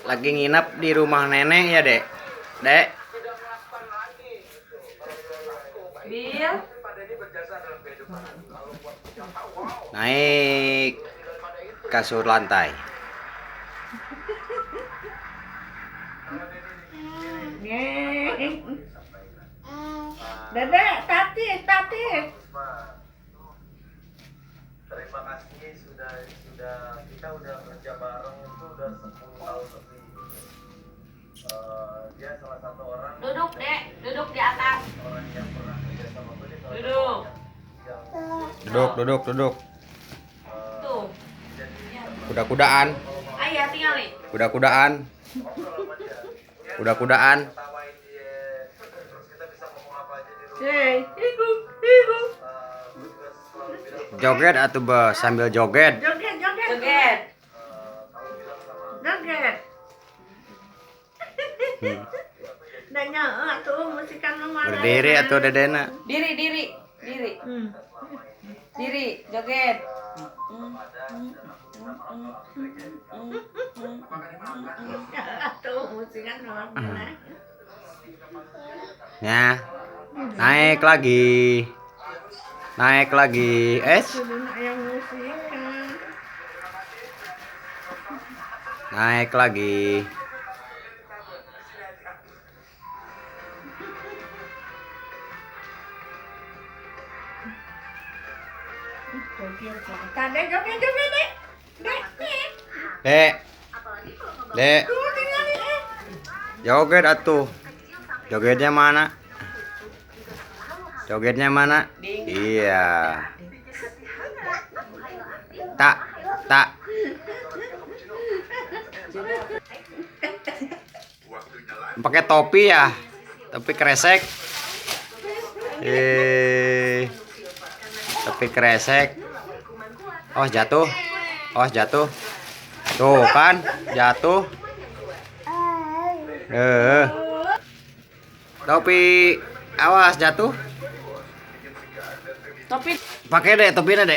Lagi nginep di rumah nenek ya, Dek? Dek? Bil. Naik kasur lantai. Dedek, tati. Terima kasih sudah kita udah kerja bareng itu udah 10 tahun lebih. Dia salah satu orang. Duduk, Dek. Duduk di atas. Orang yang pernah kerja sama gue. Dia salah Duduk. Duduk. Tuh. Kuda-kudaan. Ayah tinggalin. Kuda-kudaan. Kuda-kudaan. Tawain dia, terus kita bisa ngomong apa aja di rumah. Higu. Gue juga selalu bilang Joget atuh sambil joget. Joget. kamu bilang sama Nanya atuh musikan nomor. Berdiri atuh Dedena. Diri. Diri, joget. Atuh musikan nomor. Ya. Naik lagi. Es. Yang musikan. Naik lagi. Tadi joget, Dek. Dek. Tuh tinggalin, Joget atuh. Jogetnya mana? Iya. Tak. Pakai topi ya? Topi kresek. Topi kresek. Oh, jatuh. Tuh kan, jatuh. Topi, awas jatuh. Topi. Pakai deh topinya, Dek.